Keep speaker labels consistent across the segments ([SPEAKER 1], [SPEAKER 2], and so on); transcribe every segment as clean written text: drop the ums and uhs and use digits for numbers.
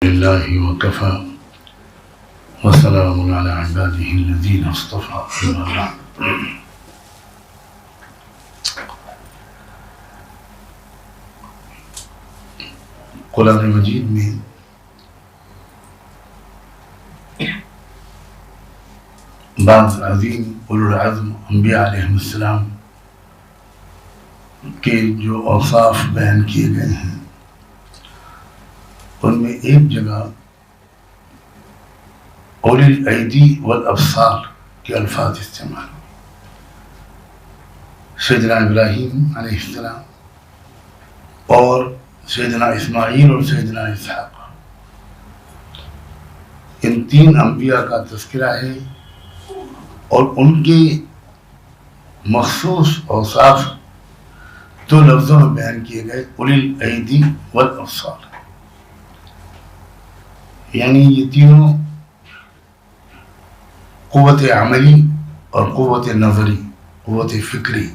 [SPEAKER 1] لله وكفى وسلام على عباده الذين اصطفى أما بعد. قرآن مجید میں بعض عظیم اولو العزم انبیاء علیہ السلام کے جو اوصاف بیان کیے گئے ہیں ان میں ایک جگہ اولی الایدی والابصار کے الفاظ استعمال ہوئے. سیدنا ابراہیم علیہ السلام اور سیدنا اسماعیل اور سیدنا اسحاق، ان تین انبیاء کا تذکرہ ہے اور ان کے مخصوص اوصاف دو لفظوں میں بیان کیے گئے، اولی الایدی والابصار. یعنی یہ تینوں قوت عملی اور قوت نظری، قوت فکری،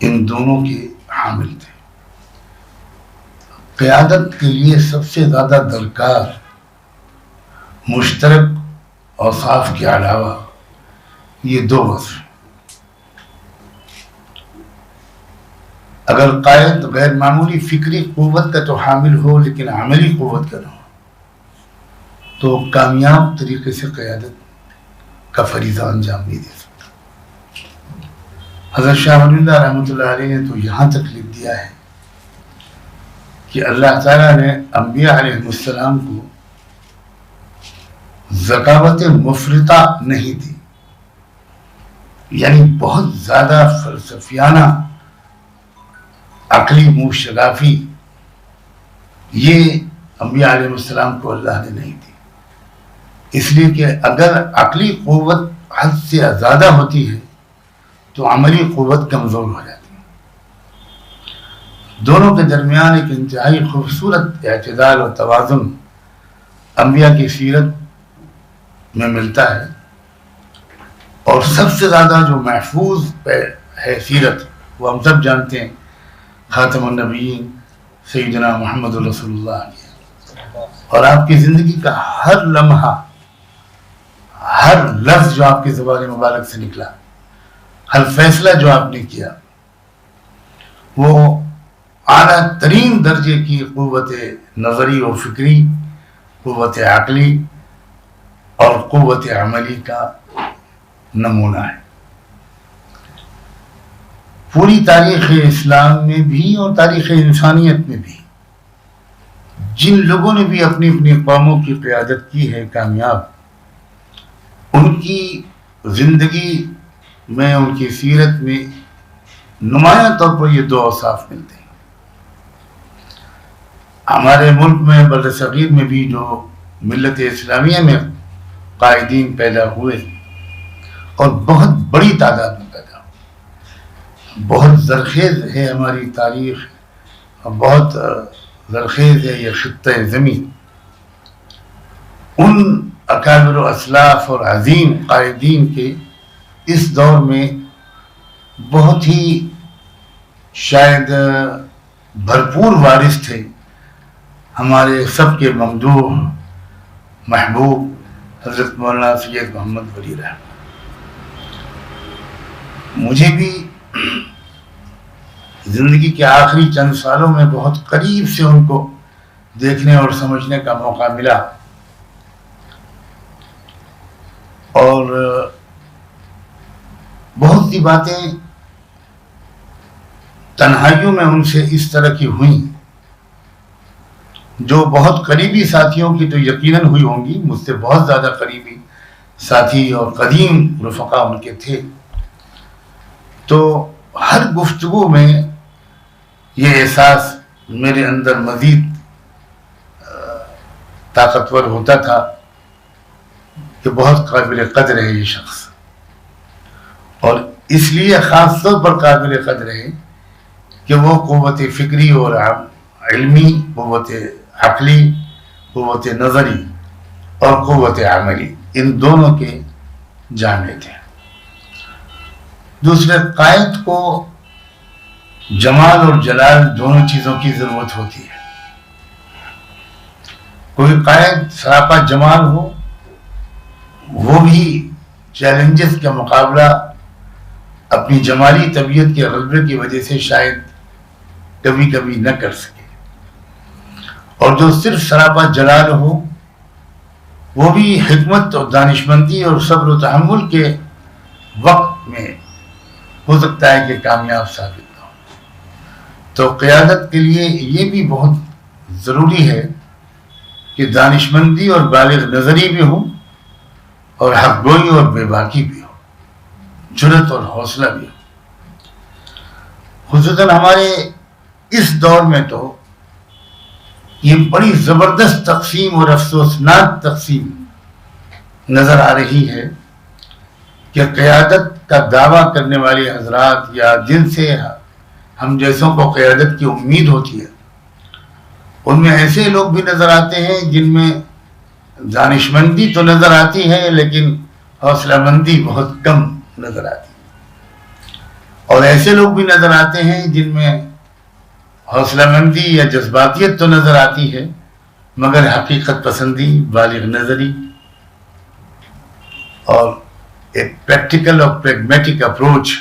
[SPEAKER 1] ان دونوں کے حامل تھے. قیادت کے لیے سب سے زیادہ درکار مشترک اوصاف کے علاوہ یہ دو وصف. اگر قائد غیر معمولی فکری قوت کا تو حامل ہو لیکن عملی قوت کا نہ ہو تو کامیاب طریقے سے قیادت کا فریضہ انجام نہیں دے سکتا. حضرت شاہ ولی اللہ رحمۃ اللہ علیہ نے تو یہاں تک لکھ دیا ہے کہ اللہ تعالیٰ نے انبیاء علیہ السلام کو ذکاوت مفرطہ نہیں دی، یعنی بہت زیادہ فلسفیانہ عقلی منہ شگافی یہ انبیاء علیہ السلام کو اللہ نے نہیں دی. اس لیے کہ اگر عقلی قوت حد سے زیادہ ہوتی ہے تو عملی قوت کمزور ہو جاتی ہے. دونوں کے درمیان ایک انتہائی خوبصورت اعتدال اور توازن انبیاء کی سیرت میں ملتا ہے، اور سب سے زیادہ جو محفوظ ہے سیرت وہ ہم سب جانتے ہیں، خاتم النبیین سیدنا محمد رسول اللہ کی. اور آپ کی زندگی کا ہر لمحہ، ہر لفظ جو آپ کی زبان مبارک سے نکلا، ہر فیصلہ جو آپ نے کیا، وہ اعلیٰ ترین درجے کی قوت نظری و فکری، قوت عقلی اور قوت عملی کا نمونہ ہے. پوری تاریخ اسلام میں بھی اور تاریخ انسانیت میں بھی جن لوگوں نے بھی اپنی اپنی قوموں کی قیادت کی ہے کامیاب، ان کی زندگی میں، ان کی سیرت میں نمایاں طور پر یہ دو اوصاف ملتے ہیں. ہمارے ملک میں بر صغیر میں بھی جو ملت اسلامیہ میں قائدین پیدا ہوئے اور بہت بڑی تعداد میں پیدا ہوئے، بہت زرخیز ہے ہماری تاریخ، بہت زرخیز ہے یہ خطہ زمین. ان اکابر و اسلاف اور عظیم قائدین کے اس دور میں بہت ہی شاید بھرپور وارث تھے ہمارے سب کے ممدوح محبوب حضرت مولانا سید محمد ولی رحمۃ. مجھے بھی زندگی کے آخری چند سالوں میں بہت قریب سے ان کو دیکھنے اور سمجھنے کا موقع ملا، اور بہت سی باتیں تنہائیوں میں ان سے اس طرح کی ہوئیں جو بہت قریبی ساتھیوں کی تو یقیناً ہوئی ہوں گی، مجھ سے بہت زیادہ قریبی ساتھی اور قدیم رفقا ان کے تھے. تو ہر گفتگو میں یہ احساس میرے اندر مزید طاقتور ہوتا تھا کہ بہت قابل قدر ہے یہ شخص، اور اس لیے خاص طور پر قابل قدر ہے کہ وہ قوت فکری اور علمی، قوت عقلی، قوت نظری اور قوت عملی، ان دونوں کے جامع تھے. دوسرے، قائد کو جمال اور جلال دونوں چیزوں کی ضرورت ہوتی ہے. کوئی قائد سراپا جمال ہو وہ بھی چیلنجز کا مقابلہ اپنی جمالی طبیعت کے غلبے کی وجہ سے شاید کبھی کبھی نہ کر سکے، اور جو صرف سراپا جلال ہو وہ بھی حکمت اور دانشمندی اور صبر و تحمل کے وقت میں ہو سکتا ہے کہ کامیاب ثابت ہو۔ تو قیادت کے لیے یہ بھی بہت ضروری ہے کہ دانشمندی اور بالغ نظری بھی ہو، اور حق گوئی اور بے باکی بھی ہو، جرأت اور حوصلہ بھی ہو۔ خصوصاً ہمارے اس دور میں تو یہ بڑی زبردست تقسیم اور افسوسناک تقسیم نظر آ رہی ہے کہ قیادت کا دعویٰ کرنے والے حضرات یا جن سے ہم جیسوں کو قیادت کی امید ہوتی ہے، ان میں ایسے لوگ بھی نظر آتے ہیں جن میں دانشمندی تو نظر آتی ہے لیکن حوصلہ مندی بہت کم نظر آتی ہے، اور ایسے لوگ بھی نظر آتے ہیں جن میں حوصلہ مندی یا جذباتیت تو نظر آتی ہے مگر حقیقت پسندی، بالغ نظری اور ایک پریکٹیکل اور پریگمیٹک اپروچ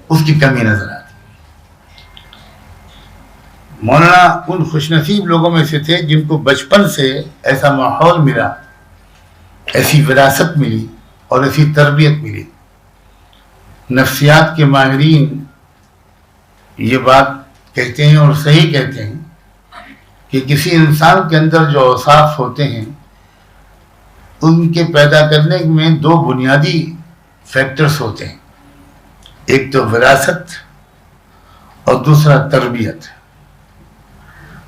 [SPEAKER 1] اس کی کمی نظر آتی ہے۔ مولانا ان خوش نصیب لوگوں میں سے تھے جن کو بچپن سے ایسا ماحول ملا، ایسی وراثت ملی اور ایسی تربیت ملی۔ نفسیات کے ماہرین یہ بات کہتے ہیں اور صحیح کہتے ہیں کہ کسی انسان کے اندر جو اوصاف ہوتے ہیں ان کے پیدا کرنے میں دو بنیادی فیکٹرز ہوتے ہیں، ایک تو وراثت اور دوسرا تربیت۔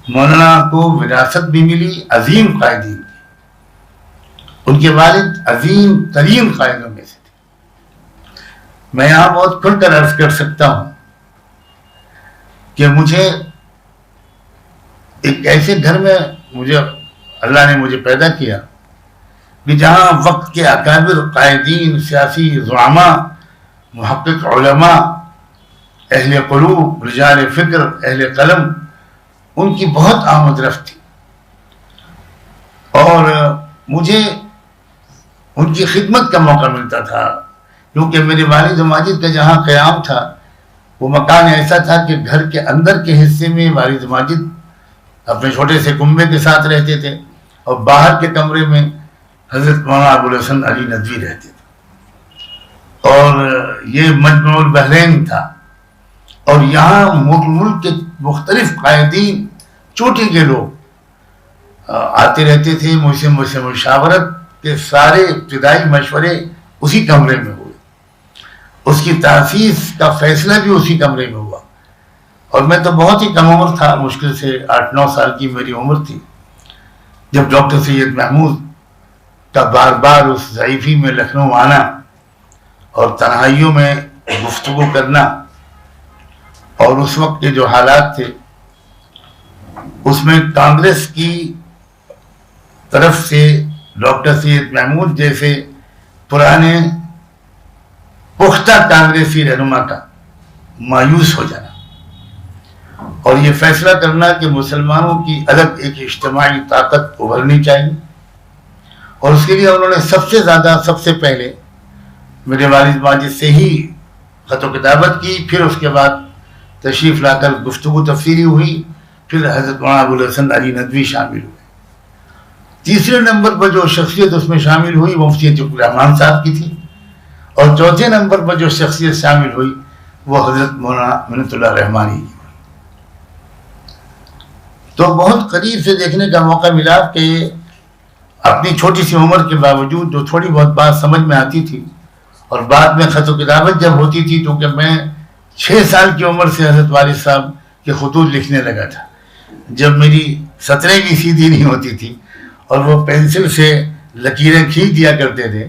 [SPEAKER 1] مولانا کو وراثت بھی ملی عظیم قائدین کی، ان کے والد عظیم ترین قائدوں میں سے تھے۔ میں یہاں بہت کھل کر عرض کر سکتا ہوں کہ مجھے ایک ایسے گھر میں اللہ نے مجھے پیدا کیا کہ جہاں وقت کے اکابر قائدین، سیاسی زعماء، محقق علماء، اہل قلوب، رجال فکر، اہل قلم، ان کی بہت آمد رفت تھی، اور مجھے ان کی خدمت کا موقع ملتا تھا، کیونکہ میرے والد ماجد کا جہاں قیام تھا وہ مکان ایسا تھا کہ گھر کے اندر کے حصے میں والد ماجد اپنے چھوٹے سے کنبے کے ساتھ رہتے تھے، اور باہر کے کمرے میں حضرت مولانا ابوالحسن علی ندوی رہتے تھے، اور یہ مجمع البحرین تھا، اور یہاں ملک کے مختلف قائدین، چوٹی کے لوگ آتے رہتے تھے۔ مجھ سے مشاورت کے سارے ابتدائی مشورے اسی کمرے میں ہوئے، اس کی تاسیس کا فیصلہ بھی اسی کمرے میں ہوا، اور میں تو بہت ہی کم عمر تھا، مشکل سے 8-9 سال کی میری عمر تھی جب ڈاکٹر سید محمود کا بار بار اس ضعیفی میں لکھنؤ آنا اور تنہائیوں میں گفتگو کرنا، اور اس وقت کے جو حالات تھے اس میں کانگریس کی طرف سے ڈاکٹر سید محمود جیسے پرانے پختہ کانگریسی رہنما کا مایوس ہو جانا، اور یہ فیصلہ کرنا کہ مسلمانوں کی الگ ایک اجتماعی طاقت ابھرنی چاہیے، اور اس کے لیے انہوں نے سب سے پہلے میرے والد ماجد سے ہی خط و کتابت کی، پھر اس کے بعد تشریف لا کر گفتگو تفصیلی ہوئی، پھر حضرت مولانا ابوالحسن علی ندوی شامل ہوئے۔ تیسرے نمبر پر جو شخصیت اس میں شامل ہوئی وہ مفتی عتیق الرحمان صاحب کی تھی، اور چوتھے نمبر پر جو شخصیت شامل ہوئی وہ حضرت مولانا منت اللہ رحمانی کی ہوئی۔ تو بہت قریب سے دیکھنے کا موقع ملا کہ اپنی چھوٹی سی عمر کے باوجود جو تھوڑی بہت بات سمجھ میں آتی تھی، اور بعد میں خط و کتابت جب ہوتی تھی تو کہ میں 6 سال کی عمر سے حضرت والد صاحب کے خطوط لکھنے لگا تھا، جب میری سطریں بھی سیدھی نہیں ہوتی تھی اور وہ پینسل سے لکیریں کھینچ دیا کرتے تھے،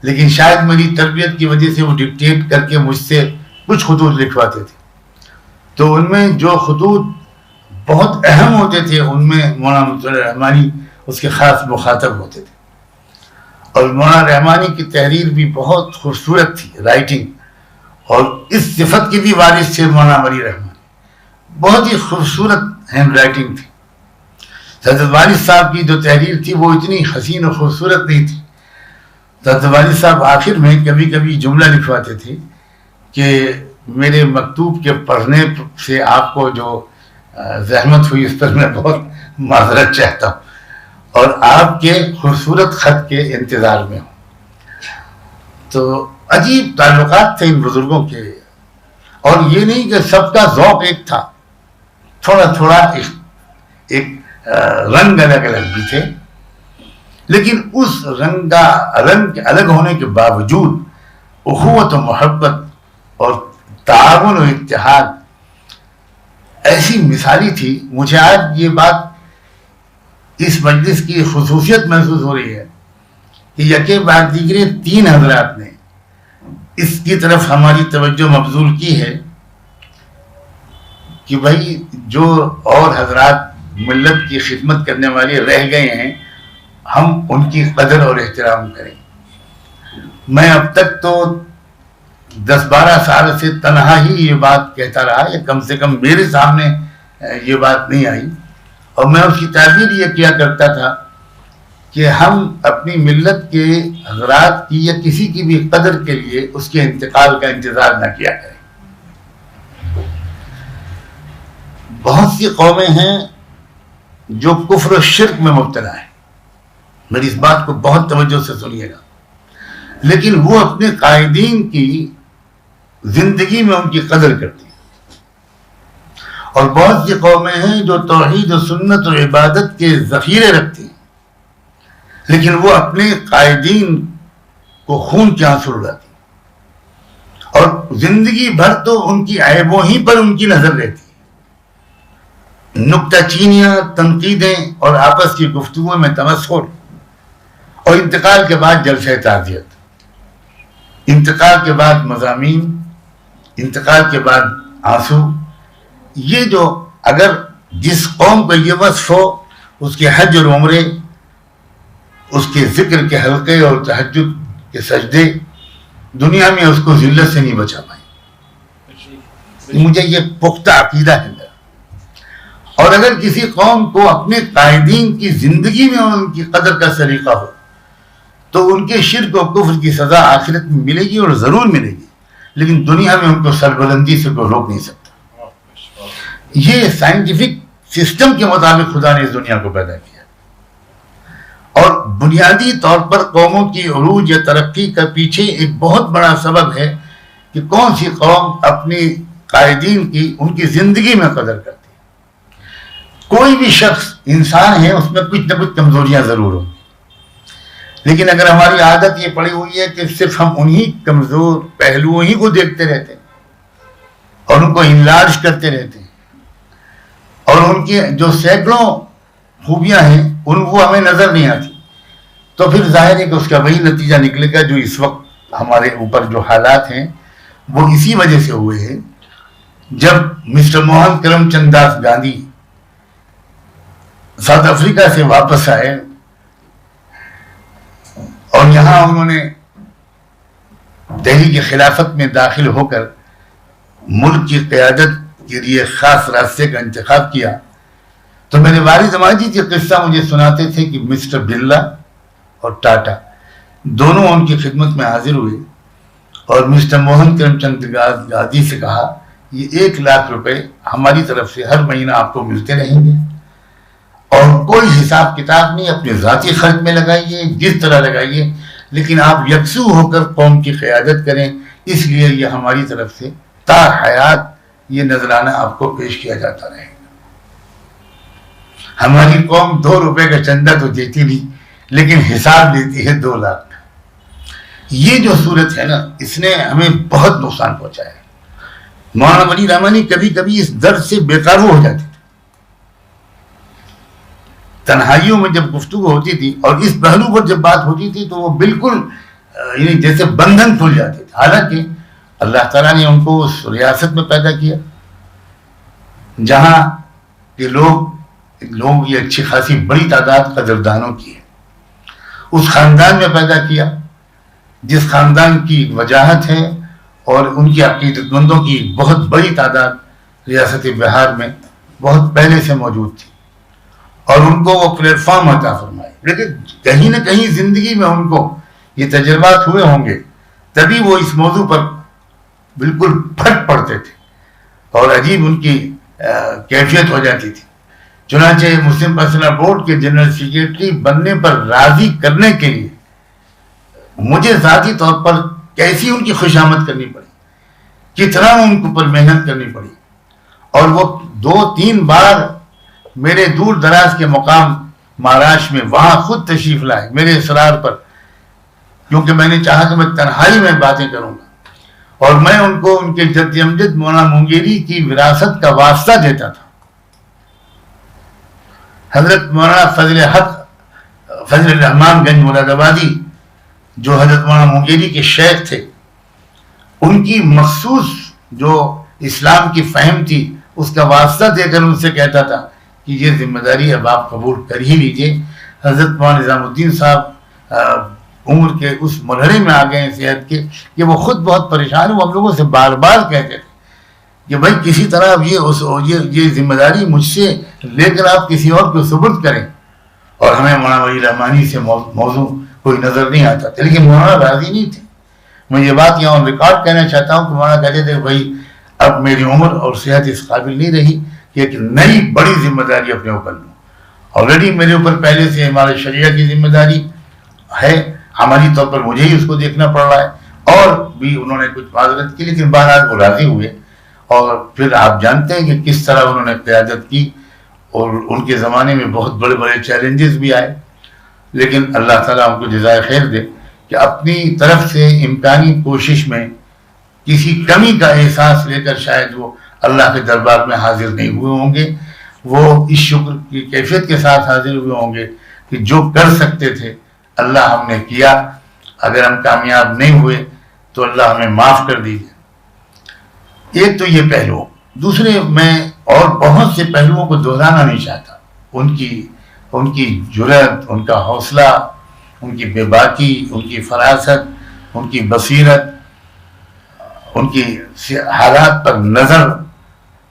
[SPEAKER 1] لیکن شاید میری تربیت کی وجہ سے وہ ڈکٹیٹ کر کے مجھ سے کچھ خطوط لکھواتے تھے، تو ان میں جو خطوط بہت اہم ہوتے تھے ان میں مولانا منت اللہ رحمانی اس کے خاص مخاطب ہوتے تھے، اور مولانا رحمانی کی تحریر بھی بہت خوبصورت تھی، رائٹنگ، اور اس صفت کی بھی وارث تھے مولانا ولی رحمانی، بہت ہی خوبصورت ہینڈ رائٹنگ تھی۔ حضرت والد صاحب کی جو تحریر تھی وہ اتنی حسین و خوبصورت نہیں تھی. حضرت والد صاحب آخر میں کبھی کبھی جملہ لکھواتے تھے کہ میرے مکتوب کے پڑھنے سے آپ کو جو زحمت ہوئی اس پر میں بہت معذرت چاہتا ہوں اور آپ کے خوبصورت خط کے انتظار میں ہوں. تو عجیب تعلقات تھے ان بزرگوں کے. اور یہ نہیں کہ سب کا ذوق ایک تھا, تھوڑا تھوڑا ایک رنگ الگ الگ بھی تھے, لیکن اس رنگ کے الگ ہونے کے باوجود اخوت و محبت اور تعاون و اتحاد ایسی مثالی تھی. مجھے آج یہ بات اس مجلس کی خصوصیت محسوس ہو رہی ہے کہ یکے بعد دیگرے 3 حضرات نے اس کی طرف ہماری توجہ مبذول کی ہے کہ بھائی جو اور حضرات ملت کی خدمت کرنے والے رہ گئے ہیں ہم ان کی قدر اور احترام کریں. میں اب تک تو 10-12 سال سے تنہا ہی یہ بات کہتا رہا, یا کم سے کم میرے سامنے یہ بات نہیں آئی, اور میں اس کی تعبیر یہ کیا کرتا تھا کہ ہم اپنی ملت کے حضرات کی یا کسی کی بھی قدر کے لیے اس کے انتقال کا انتظار نہ کیا کریں. بہت سی قومیں ہیں جو کفر و شرک میں مبتلا ہیں, میری اس بات کو بہت توجہ سے سنیے گا, لیکن وہ اپنے قائدین کی زندگی میں ان کی قدر کرتی ہیں. اور بہت سی قومیں ہیں جو توحید و سنت و عبادت کے ذخیرے رکھتی ہیں, لیکن وہ اپنے قائدین کو خون کے آنسو رلاتی ہیں, اور زندگی بھر تو ان کی عیبوں ہی پر ان کی نظر رہتی ہے. نکتہ چینیاں, تنقیدیں اور آپس کی گفتگو میں تمسخر, اور انتقال کے بعد جلسہ تعزیت, انتقال کے بعد مضامین, انتقال کے بعد آنسو. یہ جو اگر جس قوم کو یہ وصف ہو اس کے حج اور عمرے, اس کے ذکر کے حلقے اور تہجد کے سجدے دنیا میں اس کو ذلت سے نہیں بچا پائیں. مجھے یہ پختہ عقیدہ ہے میرا. اور اگر کسی قوم کو اپنے قائدین کی زندگی میں ان کی قدر کا سلیقہ ہو تو ان کے شرک و کفر کی سزا آخرت میں ملے گی, اور ضرور ملے گی, لیکن دنیا میں ان کو سربلندی سے کوئی روک نہیں سکتا. یہ سائنٹیفک سسٹم کے مطابق خدا نے اس دنیا کو پیدا کیا, اور بنیادی طور پر قوموں کی عروج یا ترقی کا پیچھے ایک بہت بڑا سبب ہے کہ کون سی قوم اپنی قائدین کی ان کی زندگی میں قدر کرتی ہے. کوئی بھی شخص انسان ہے, اس میں کچھ نہ کچھ کمزوریاں ضرور ہوں, لیکن اگر ہماری عادت یہ پڑی ہوئی ہے کہ صرف ہم انہی کمزور پہلوؤں ہی کو دیکھتے رہتے ہیں اور ان کو انلارج کرتے رہتے ہیں, اور ان کی جو سینکڑوں خوبیاں ہیں ان کو ہمیں نظر نہیں آتی, تو پھر ظاہر ہے کہ اس کا وہی نتیجہ نکلے گا جو اس وقت ہمارے اوپر جو حالات ہیں وہ اسی وجہ سے ہوئے ہیں. جب مسٹر موہن کرم چند داس گاندھی ساؤتھ افریقہ سے واپس آئے اور یہاں انہوں نے دہلی کی خلافت میں داخل ہو کر ملک کی قیادت کے لیے خاص راستے کا انتخاب کیا, تو میرے والد ماجی یہ قصہ مجھے سناتے تھے کہ مسٹر برلا اور ٹاٹا دونوں ان کی خدمت میں حاضر ہوئے اور مسٹر موہن کرم چند گاندھی سے کہا یہ 1 لاکھ روپے ہماری طرف سے ہر مہینہ آپ کو ملتے رہیں گے, اور کوئی حساب کتاب نہیں, اپنے ذاتی خرچ میں لگائیے جس طرح لگائیے, لیکن آپ یکسو ہو کر قوم کی قیادت کریں, اس لیے یہ ہماری طرف سے تا حیات یہ نذرانہ آپ کو پیش کیا جاتا رہے گا. ہماری قوم 2 روپے کا چندہ تو دیتی نہیں, لیکن حساب لیتی ہے 2 لاکھ. یہ جو صورت ہے نا, اس نے ہمیں بہت نقصان پہنچایا ہے. مولانا ولی رحمانی کبھی کبھی اس درد سے بے قابو ہو جاتے تھے. تنہائیوں میں جب گفتگو ہوتی تھی اور اس پہلو پر جب بات ہوتی تھی تو وہ بالکل یعنی جیسے بندھن کھل جاتے تھے. حالانکہ اللہ تعالیٰ نے ان کو اس ریاست میں پیدا کیا جہاں کے لوگ یہ اچھی خاصی بڑی تعداد قدردانوں کی ہے. اس خاندان میں پیدا کیا جس خاندان کی وجاہت ہے اور ان کی عقیدت مندوں کی بہت بڑی تعداد ریاست بہار میں بہت پہلے سے موجود تھی, اور ان کو وہ پلیٹ فارم عطا فرمائے. لیکن کہیں نہ کہیں زندگی میں ان کو یہ تجربات ہوئے ہوں گے, تبھی وہ اس موضوع پر بالکل پھٹ پڑتے تھے اور عجیب ان کی کیفیت ہو جاتی تھی. چنانچہ مسلم پرسنل بورڈ کے جنرل سیکریٹری بننے پر راضی کرنے کے لیے مجھے ذاتی طور پر کیسی ان کی خوشامد کرنی پڑی, کتنا ان کے اوپر محنت کرنی پڑی, اور وہ 2-3 بار میرے دور دراز کے مقام مہاراشٹر میں وہاں خود تشریف لائے میرے اصرار پر, کیونکہ میں نے چاہا کہ میں تنہائی میں باتیں کروں گا, اور میں ان کو ان کے جد امجد مولانا مونگیری کی وراثت کا واسطہ دیتا تھا. حضرت مولانا فضل الرحمان گنج مراد آبادی جو حضرت مولانا مونگیری کے شیخ تھے, ان کی مخصوص جو اسلام کی فہم تھی اس کا واسطہ دے کر ان سے کہتا تھا کہ یہ ذمہ داری اب آپ قبول کر ہی لیجئے. حضرت مولانا نظام الدین صاحب عمر کے اس مرحلے میں آ گئے ہیں صحت کے کہ وہ خود بہت پریشان ہیں. وہ ہم لوگوں سے بار بار کہتے تھے کہ بھائی کسی طرح اب یہ ذمہ داری مجھ سے لے کر آپ کسی اور کو سپرد کریں, اور ہمیں مولانا ولی رحمانی سے موضوع کوئی نظر نہیں آتا تھا. لیکن مولانا راضی نہیں تھے. میں یہ بات یہاں ریکارڈ کہنا چاہتا ہوں کہ مولانا کہتے تھے بھائی اب میری عمر اور صحت اس قابل نہیں رہی کہ ایک نئی بڑی ذمہ داری اپنے اوپر لوں. آلریڈی میرے اوپر پہلے سے ہمارے شریعہ کی ذمہ داری ہے, عملی طور پر مجھے ہی اس کو دیکھنا پڑ رہا ہے, اور بھی انہوں نے کچھ معذرت کی, لیکن بہرحال وہ راضی ہوئے. اور پھر آپ جانتے ہیں کہ کس طرح انہوں نے قیادت کی, اور ان کے زمانے میں بہت بڑے بڑے چیلنجز بھی آئے, لیکن اللہ تعالیٰ ان کو جزائے خیر دے کہ اپنی طرف سے امکانی کوشش میں کسی کمی کا احساس لے کر شاید وہ اللہ کے دربار میں حاضر نہیں ہوئے ہوں گے. وہ اس شکر کی کیفیت کے ساتھ حاضر ہوئے ہوں گے کہ جو کر سکتے تھے اللہ ہم نے کیا, اگر ہم کامیاب نہیں ہوئے تو اللہ ہمیں معاف کر دیجیے. ایک تو یہ پہلو. دوسرے میں اور بہت سے پہلوؤں کو دہرانا نہیں چاہتا. ان کی جرأت, ان کا حوصلہ, ان کی بے باکی, ان کی فراست, ان کی بصیرت, ان کی حالات پر نظر,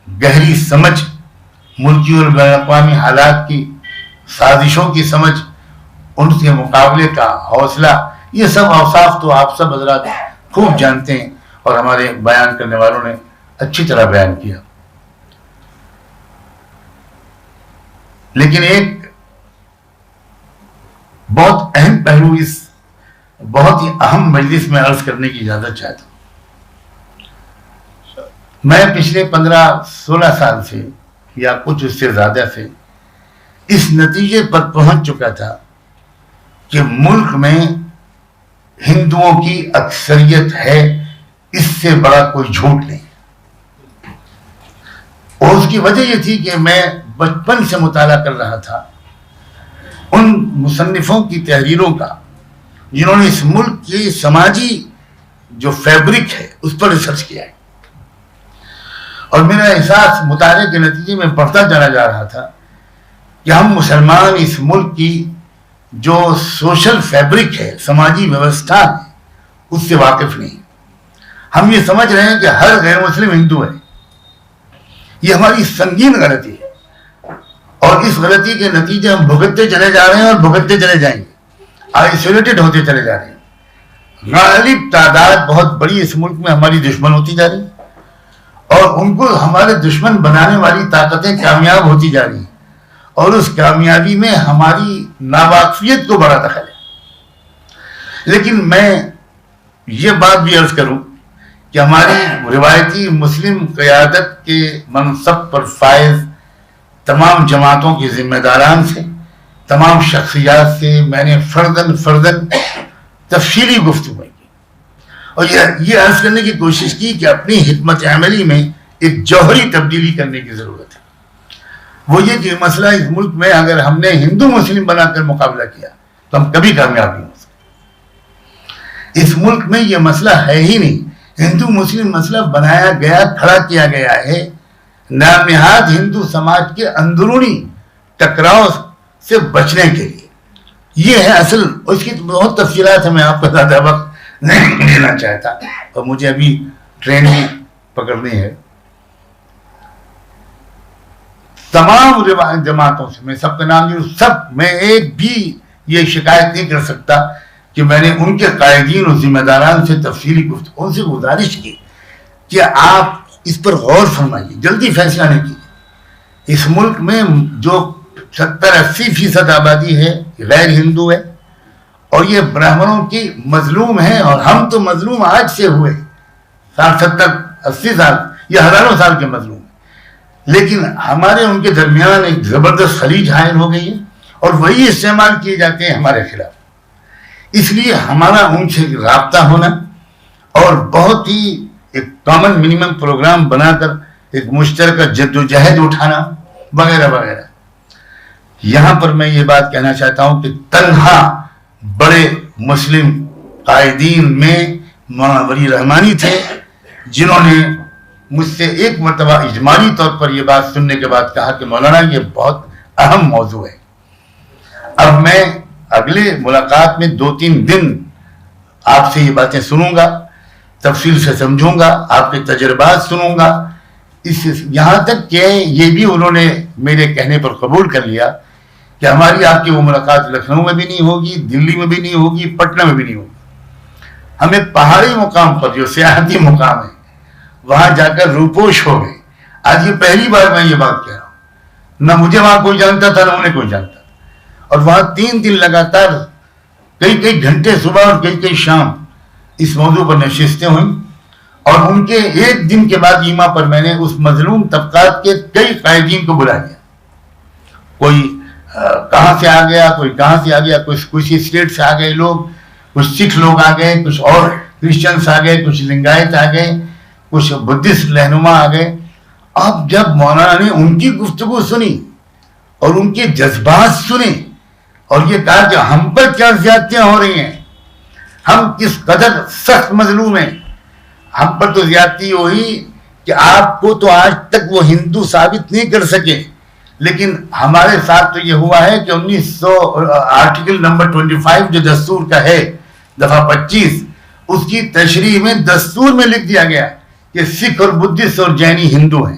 [SPEAKER 1] گہری سمجھ, ملکی اور بین الاقوامی حالات کی سازشوں کی سمجھ, ان کے مقابلے کا حوصلہ, یہ سب اوصاف تو آپ سب حضرات خوب جانتے ہیں اور ہمارے بیان کرنے والوں نے اچھی طرح بیان کیا. لیکن ایک بہت اہم پہلو اس بہت ہی اہم مجلس میں عرض کرنے کی اجازت چاہتا ہوں. میں پچھلے 15-16 سال سے یا کچھ اس سے زیادہ سے اس نتیجے پر پہنچ چکا تھا کہ ملک میں ہندوؤں کی اکثریت ہے, اس سے بڑا کوئی جھوٹ نہیں. اور اس کی وجہ یہ تھی کہ میں بچپن سے مطالعہ کر رہا تھا ان مصنفوں کی تحریروں کا جنہوں نے اس ملک کی سماجی جو فیبرک ہے اس پر ریسرچ کیا ہے, اور میرا احساس مطالعے کے نتیجے میں بڑھتا چلا جا رہا تھا کہ ہم مسلمان اس ملک کی جو سوشل فیبرک ہے, سماجی ویوستھا ہے, اس سے واقف نہیں. ہم یہ سمجھ رہے ہیں کہ ہر غیر مسلم ہندو ہے. یہ ہماری سنگین غلطی ہے, اور اس غلطی کے نتیجے ہم بھگتتے چلے جا رہے ہیں اور بھگتتے چلے جائیں گے, آئسولیٹڈ ہوتے چلے جا رہے ہیں. غالب تعداد بہت بڑی اس ملک میں ہماری دشمن ہوتی جا رہی ہے, اور ان کو ہمارے دشمن بنانے والی طاقتیں کامیاب ہوتی جا رہی ہیں, اور اس کامیابی میں ہماری ناواقفیت کو بڑا دخل ہے. لیکن میں یہ بات بھی عرض کروں کہ ہماری روایتی مسلم قیادت کے منصب پر فائز تمام جماعتوں کے ذمہ داران سے, تمام شخصیات سے میں نے فردن تفصیلی گفتگو کی, اور یہ عرض کرنے کی کوشش کی کہ اپنی حکمت عملی میں ایک جوہری تبدیلی کرنے کی ضرورت ہے. وہ یہ کہ مسئلہ اس ملک میں اگر ہم نے ہندو مسلم بنا کر مقابلہ کیا تو ہم کبھی کامیاب نہیں ہو سکتے. اس ملک میں یہ مسئلہ ہے ہی نہیں. ہندو مسلم مسئلہ بنایا گیا, کھڑا کیا گیا ہے نامنہاد ہندو سماج کے اندرونی ٹکراؤ سے بچنے کے لیے. یہ ہے اصل. اس کی بہت تفصیلات ہیں, میں آپ کو زیادہ وقت نہیں دینا چاہتا, اور مجھے ابھی ٹرین بھی پکڑنی ہے. تمام جماعتوں سے، میں سب کا نام جو سب، میں ایک بھی یہ شکایت نہیں کر سکتا کہ میں نے ان کے قائدین اور ذمہ داران سے تفصیلی گفتگو، ان سے گزارش کی کہ آپ اس پر غور فرمائیے، جلدی فیصلہ نہیں کیجیے۔ اس ملک میں جو 70-80% آبادی ہے غیر ہندو ہے، اور یہ برہمنوں کی مظلوم ہیں، اور ہم تو مظلوم آج سے ہوئے 60-70-80 سال یا ہزاروں سال کے مظلوم ہیں، لیکن ہمارے ان کے درمیان ایک زبردست خلیج حائل ہو گئی ہے، اور وہی استعمال کیے جاتے ہیں ہمارے خلاف۔ اس لیے ہمارا ان سے رابطہ ہونا اور بہت ہی ایک کامن منیمم پروگرام بنا کر ایک مشترکہ جد و جہد اٹھانا وغیرہ وغیرہ۔ یہاں پر میں یہ بات کہنا چاہتا ہوں کہ تنہا بڑے مسلم قائدین میں مولانا ولی رحمانی تھے، جنہوں نے مجھ سے ایک مرتبہ اجمالی طور پر یہ بات سننے کے بعد کہا کہ مولانا یہ بہت اہم موضوع ہے۔ اب میں اگلے ملاقات میں 2-3 دن آپ سے یہ باتیں سنوں گا، تفصیل سے سمجھوں گا، آپ کے تجربات سنوں گا، یہاں تک کہ یہ بھی انہوں نے میرے کہنے پر قبول کر لیا کہ ہماری آپ کی وہ ملاقات لکھنؤ میں بھی نہیں ہوگی، دلی میں بھی نہیں ہوگی، پٹنہ میں بھی نہیں ہوگی۔ ہمیں پہاڑی مقام پر جو سیاحتی مقام ہے وہاں جا کر روپوش ہو گئے۔ آج یہ پہلی بار میں یہ بات کہہ رہا ہوں، نہ مجھے وہاں کوئی جانتا تھا نہ انہیں کوئی جانتا تھا، اور وہاں 3 دن لگاتار کئی گھنٹے صبح اور کئی شام اس موضوع پر نشستیں ہوئیں، اور ان کے 1 دن کے بعد ایما پر میں نے اس مظلوم طبقات کے کئی قائدین کو بلا لیا۔ کوئی کہاں سے آ گیا، کوئی کہاں سے آ گیا، کچھ اسٹیٹ سے آ گئے لوگ، کچھ سکھ لوگ آ گئے، کچھ اور کرسچنس آ گئے، کچھ لنگایت آ گئے، کچھ بدھسٹ رہنما آ گئے۔ اب جب مولانا نے ان کی گفتگو سنی اور ان کے جذبات سنے اور یہ کہا کہ ہم پر کیا زیادتیاں ہو رہی ہیں، ہم کس قدر سخت مظلوم ہیں، ہم پر تو زیادتی ہوئی کہ آپ کو تو آج تک وہ ہندو ثابت نہیں کر سکے، لیکن ہمارے ساتھ تو یہ ہوا ہے کہ 1900 آرٹیکل نمبر 25 جو دستور کا ہے دفعہ 25، اس کی تشریح میں دستور میں لکھ دیا گیا کہ سکھ اور بدھسٹ اور جینی ہندو ہیں۔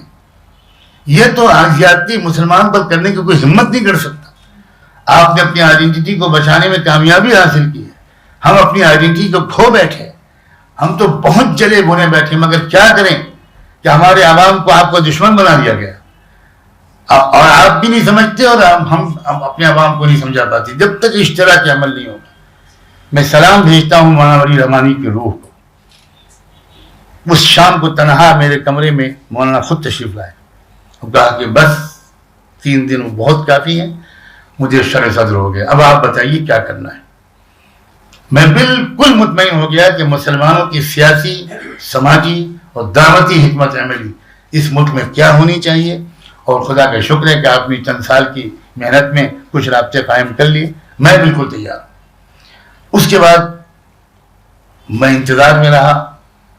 [SPEAKER 1] یہ تو زیادتی مسلمان پر کرنے کی کوئی ہمت نہیں کر سکتا۔ آپ نے اپنی آئیڈینٹی کو بچانے میں کامیابی حاصل کی ہے، ہم اپنی آئیڈینٹی کو کھو بیٹھے، ہم تو بہت جلے بنے بیٹھے، مگر کیا کریں کہ ہمارے عوام کو آپ کا دشمن بنا دیا گیا، اور آپ بھی نہیں سمجھتے اور ہم اپنے عوام کو نہیں سمجھا پاتے جب تک اشتراک عمل نہیں ہوگا۔ میں سلام بھیجتا ہوں مولانا ولی رحمانی کی روح کو۔ اس شام کو تنہا میرے کمرے میں مولانا خود تشریف لائے اور کہا کہ بس 3 دن بہت کافی ہیں، مجھے شرح صدر ہو گیا، اب آپ بتائیے کیا کرنا ہے۔ میں بالکل مطمئن ہو گیا کہ مسلمانوں کی سیاسی، سماجی اور دعوتی حکمت عملی اس ملک میں کیا ہونی چاہیے، اور خدا کا شکر ہے کہ آپ نے چند سال کی محنت میں کچھ رابطے قائم کر لیے، میں بالکل تیار ہوں۔ اس کے بعد میں انتظار میں رہا،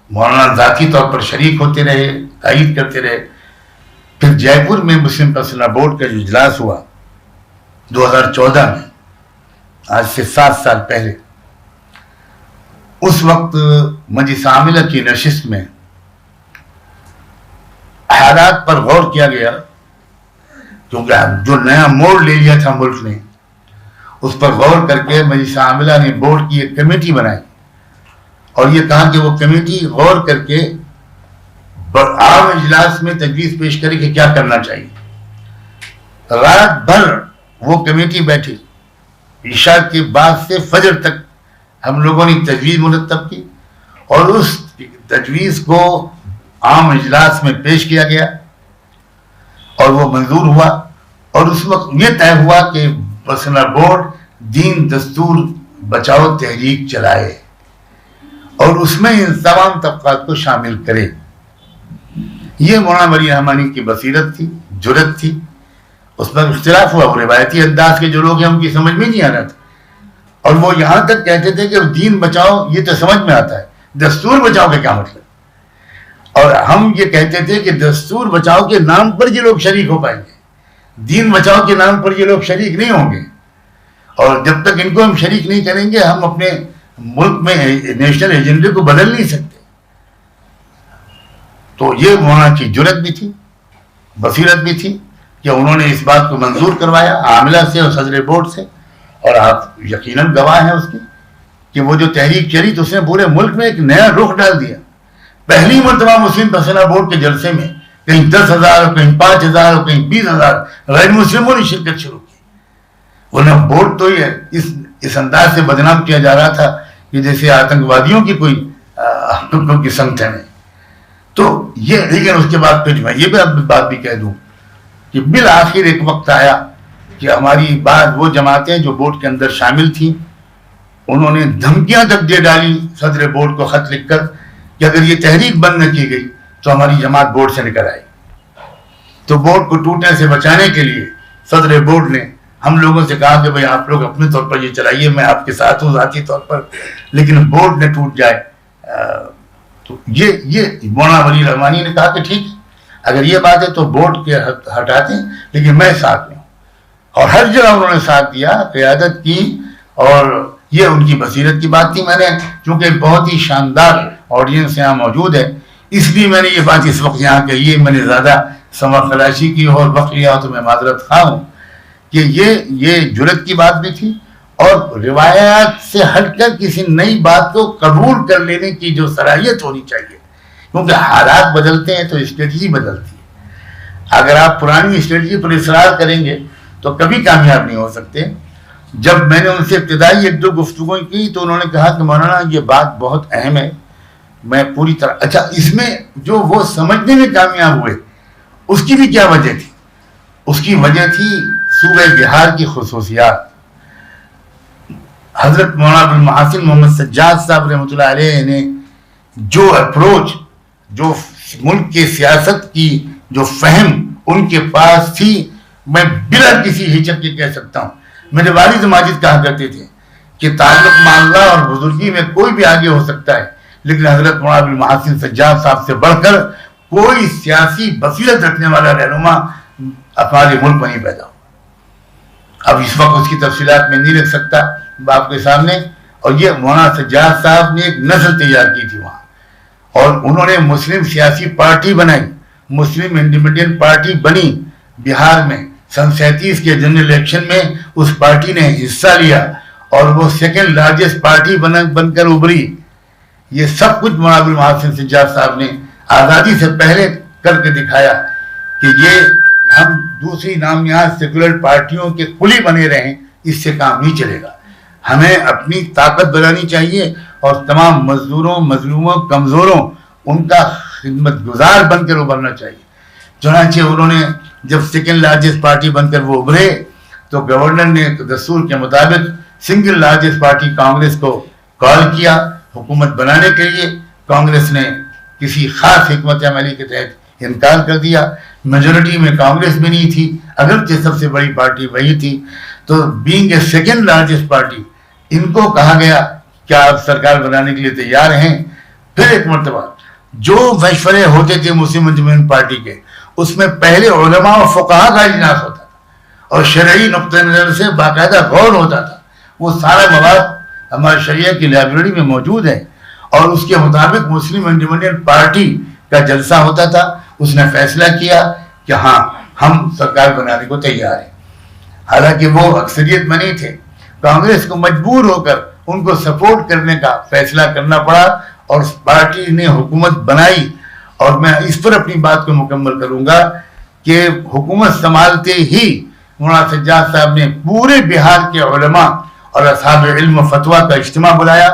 [SPEAKER 1] مولانا ذاتی طور پر شریک ہوتے رہے، تائید کرتے رہے۔ پھر جے پور میں مسلم پرسنل بورڈ کا جو اجلاس ہوا 2014 میں، آج سے 7 سال پہلے، اس وقت مجلس عاملہ کی نشست میں حالات پر غور کیا گیا، کیونکہ جو نیا موڑ لے لیا تھا ملک نے، اس پر غور کر کے مجلس عاملہ نے بورڈ کی ایک کمیٹی بنائی اور یہ کہا کہ وہ کمیٹی غور کر کے عام اجلاس میں تجویز پیش کرے کہ کیا کرنا چاہیے۔ رات بھر وہ کمیٹی بیٹھی، عشاء کے بعد سے فجر تک ہم لوگوں نے تجویز مرتب کی، اور اس تجویز کو عام اجلاس میں پیش کیا گیا اور وہ منظور ہوا، اور اس وقت یہ طے ہوا کہ پرسنل بورڈ دین دستور بچاؤ تحریک چلائے اور اس میں ان تمام طبقات کو شامل کرے۔ یہ مولانا ولی رحمانی کی بصیرت تھی، جرت تھی۔ اس پر اختلاف ہوا، وہ روایتی انداز کے جو لوگ ہیں ان کی سمجھ میں نہیں آ رہا تھا، اور وہ یہاں تک کہتے تھے کہ دین بچاؤ یہ تو سمجھ میں آتا ہے، دستور بچاؤ کا کیا مطلب؟ اور ہم یہ کہتے تھے کہ دستور بچاؤ کے نام پر یہ لوگ شریک ہو پائیں گے، دین بچاؤ کے نام پر یہ لوگ شریک نہیں ہوں گے، اور جب تک ان کو ہم شریک نہیں کریں گے ہم اپنے ملک میں نیشنل ایجنڈے کو بدل نہیں سکتے۔ تو یہ مولانا کی جرت بھی تھی، بصیرت بھی تھی کہ انہوں نے اس بات کو منظور کروایا عاملہ سے اور صدر بورڈ سے، اور آپ یقیناً گواہ ہیں اس کی کہ وہ جو تحریک چلی تو اس نے پورے ملک میں ایک نیا رخ ڈال دیا۔ پہلی مرتبہ مسلم فیصلہ بورڈ کے جلسے میں کہیں 10,000 اور کہیں 5,000 اور کہیں 20,000 غیر مسلموں نے شرکت شروع کی۔ ورنہ بورڈ تو یہ اس انداز سے بدنام کیا جا رہا تھا کہ جیسے آتنکوادیوں کی کوئی کی سنگت ہے۔ تو یہ لیکن اس کے بعد پھر میں یہ بات بھی کہہ دوں کہ بالآخر ایک وقت آیا کہ ہماری بعض وہ جماعتیں جو بورڈ کے اندر شامل تھیں انہوں نے دھمکیاں تک دے ڈالی صدر بورڈ کو خط لکھ کر کہ اگر یہ تحریک بند نہ کی گئی تو ہماری جماعت بورڈ سے نکل آئے۔ تو بورڈ کو ٹوٹنے سے بچانے کے لیے صدر بورڈ نے ہم لوگوں سے کہا کہ بھئی آپ لوگ اپنے طور پر یہ چلائیے، میں آپ کے ساتھ ہوں ذاتی طور پر، لیکن بورڈ نے ٹوٹ جائے۔ تو یہ مولانا ولی رحمانی نے کہا کہ ٹھیک ہے اگر یہ بات ہے تو بورڈ کے ہٹاتے ہیں لیکن میں ساتھ میں ہوں، اور ہر جگہ انہوں نے ساتھ دیا، قیادت کی، اور یہ ان کی بصیرت کی بات تھی۔ میں نے چونکہ بہت ہی شاندار آڈینس یہاں موجود ہے اس لیے میں نے یہ بات اس وقت یہاں کہی ہے، میں نے زیادہ سمر خلاشی کی اور وقت لیا تو میں معذرت خواہ ہوں کہ یہ جرت کی بات بھی تھی، اور روایات سے ہٹ کر کسی نئی بات کو قبول کر لینے کی جو صلاحیت ہونی چاہیے، کیونکہ حالات بدلتے ہیں تو اسٹریٹجی بدلتی ہے۔ اگر آپ پرانی اسٹریٹجی پر اصرار کریں گے تو کبھی کامیاب نہیں ہو سکتے۔ جب میں نے ان سے ابتدائی 1-2 گفتگویں کی تو انہوں نے کہا کہ مولانا یہ بات بہت اہم ہے، میں پوری طرح اچھا اس میں جو وہ سمجھنے میں کامیاب ہوئے اس کی بھی کیا وجہ تھی؟ اس کی وجہ تھی صوبہ بہار کی خصوصیات۔ حضرت مولانا ابوالمحاسن محمد سجاد صاحب رحمۃ اللہ علیہ نے جو اپروچ، جو ملک کے سیاست کی جو فہم ان کے پاس تھی، میں بلا کسی ہچک کے کہہ سکتا ہوں۔ میرے والد ماجد کہا کرتے تھے کہ تعلق مع اللہ اور بزرگی میں کوئی بھی آگے ہو سکتا ہے لیکن حضرت مولانا ابوالمحاسن سجاد صاحب سے بڑھ کر کوئی سیاسی بصیرت رکھنے والا رہنما ہمارے ملک میں نہیں پیدا ہوا۔ اب اس وقت اس کی تفصیلات میں نہیں رکھ سکتا آپ کے سامنے، اور یہ مولانا سجاد صاحب نے ایک نسل تیار کی تھی وہاں، اور انہوں نے مسلم سیاسی پارٹی بنائی، مسلم انڈیپینڈنٹ پارٹی بنی بہار میں۔ سن 37 کے جنرل الیکشن میں اس پارٹی نے حصہ لیا اور وہ سیکنڈ لارجسٹ پارٹی بن کر ابھری۔ یہ سب کچھ مولانا ابوالمحاسن سجاد صاحب نے آزادی سے پہلے کر کے دکھایا کہ یہ ہم دوسری نامیات سیکولر پارٹیوں کے قلی بنے رہیں، اس سے کام نہیں چلے گا۔ ہمیں اپنی طاقت بنانی چاہیے اور تمام مزدوروں، مظلوموں، کمزوروں ان کا خدمت گزار بن کر ابھرنا چاہیے۔ چنانچہ انہوں نے جب سیکنڈ لارجسٹ پارٹی بن کر وہ ابھرے تو گورنر نے دستور کے مطابق سنگل لارجسٹ پارٹی کانگریس کو کال کیا حکومت بنانے کے لیے۔ کانگریس نے کسی خاص حکمت عملی کے تحت انکار کر دیا۔ میجورٹی میں کانگریس بھی نہیں تھی، اگرچہ سب سے بڑی پارٹی وہی تھی۔ تو being a second largest party ان کو کہا گیا کیا آپ سرکار بنانے کے لیے تیار ہیں؟ پھر ایک مرتبہ جو مشورے ہوتے تھے مسلم انجمن پارٹی کے، اس میں پہلے علماء و فقہاء کا اجلاس ہوتا تھا اور شرعی نقطہ نظر سے باقاعدہ غور ہوتا تھا۔ وہ سارا مواد ہمارے شریعہ کی لائبریری میں موجود ہے، اور اس کے مطابق مسلم انڈیپینڈنٹ پارٹی کا جلسہ ہوتا تھا۔ اس نے فیصلہ کیا کہ ہاں ہم سرکار بنانے کو تیار ہیں، حالانکہ وہ اکثریت میں نہیں تھے۔ کانگریس کو مجبور ہو کر ان کو سپورٹ کرنے کا فیصلہ کرنا پڑا اور پارٹی نے حکومت بنائی۔ اور میں اس پر اپنی بات کو مکمل کروں گا کہ حکومت سنبھالتے ہی مولانا سجاد صاحب نے پورے بہار کے علماء اور اصحاب علم و فتویٰ کا اجتماع بلایا،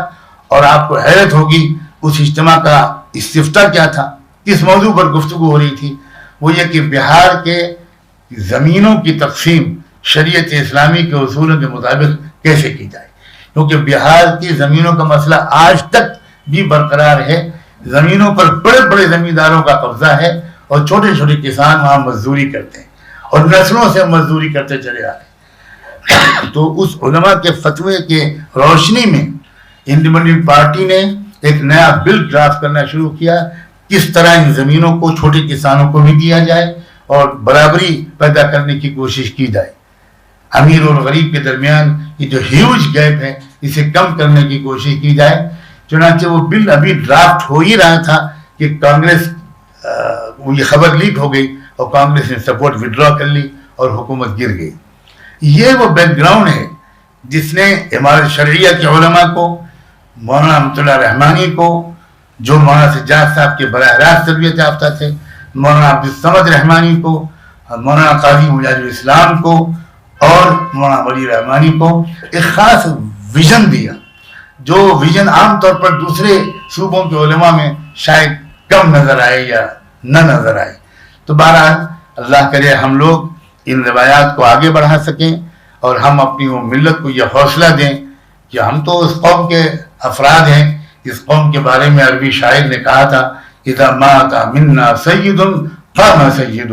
[SPEAKER 1] اور آپ کو حیرت ہوگی اس اجتماع کا استفتاء کیا تھا، کس موضوع پر گفتگو ہو رہی تھی۔ وہ یہ کہ بہار کے زمینوں کی تقسیم شریعت اسلامی کے اصولوں کے مطابق کیسے کی جائے، کیونکہ بہار کی زمینوں کا مسئلہ آج تک بھی برقرار ہے۔ زمینوں پر بڑے بڑے زمینداروں کا قبضہ ہے اور چھوٹے چھوٹے کسان وہاں مزدوری کرتے ہیں اور نسلوں سے مزدوری کرتے چلے آ رہے ہیں۔ تو اس علماء کے فتوے کے روشنی میں انڈیپینڈنٹ پارٹی نے ایک نیا بل ڈرافٹ کرنا شروع کیا، کس طرح ان زمینوں کو چھوٹے کسانوں کو بھی دیا جائے اور برابری پیدا کرنے کی کوشش کی جائے۔ امیر اور غریب کے درمیان یہ جو ہیوج گیپ ہے اسے کم کرنے کی کوشش کی جائے۔ چنانچہ وہ بل ابھی ڈرافٹ ہو ہی رہا تھا کہ کانگریس یہ خبر لیک ہو گئی اور کانگریس نے سپورٹ وڈرا کر لی اور حکومت گر گئی. یہ وہ بیک گراؤنڈ ہے جس نے امارت شرعیہ کے علماء کو، مولانا رحمۃ اللہ رحمانی کو، جو مولانا سجاد صاحب کے براہ راست تربیت یافتہ تھے، مولانا عبدالصمد رحمانی کو، مولانا قاضی مجاہد الاسلام کو اور مولانا ولی رحمانی کو ایک خاص ویژن دیا، جو ویژن عام طور پر دوسرے صوبوں کے علماء میں شاید کم نظر آئے یا نہ نظر آئے. تو بہرحال اللہ کرے ہم لوگ ان روایات کو آگے بڑھا سکیں اور ہم اپنی وہ ملت کو یہ حوصلہ دیں کہ ہم تو اس قوم کے افراد ہیں. اس قوم کے بارے میں عربی شاعر نے کہا تھا اذا مات منا سید قام سید.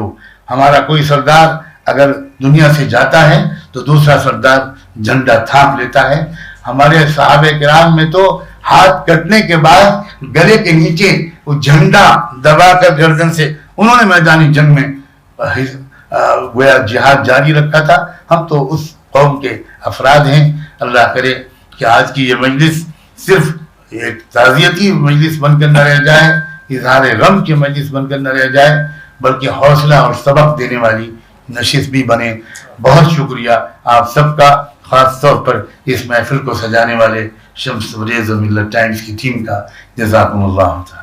[SPEAKER 1] ہمارا کوئی سردار اگر دنیا سے جاتا ہے تو دوسرا سردار جھنڈا تھام لیتا ہے. ہمارے صحابہ کرام میں تو ہاتھ کٹنے کے بعد گلے کے نیچے وہ جھنڈا دبا کر گردن سے انہوں نے میدانی جنگ میں گویا جہاد جاری رکھا تھا. ہم تو اس قوم کے افراد ہیں. اللہ کرے کہ آج کی یہ مجلس صرف ایک تعزیتی مجلس بن کر نہ رہ جائے، اظہار غم کی مجلس بن کر نہ رہ جائے، بلکہ حوصلہ اور سبق دینے والی نشست بھی بنے. بہت شکریہ آپ سب کا، خاص طور پر اس محفل کو سجانے والے شمس تبریز و ملت ٹائمز کی ٹیم کا. جزاکم اللہ تعالی.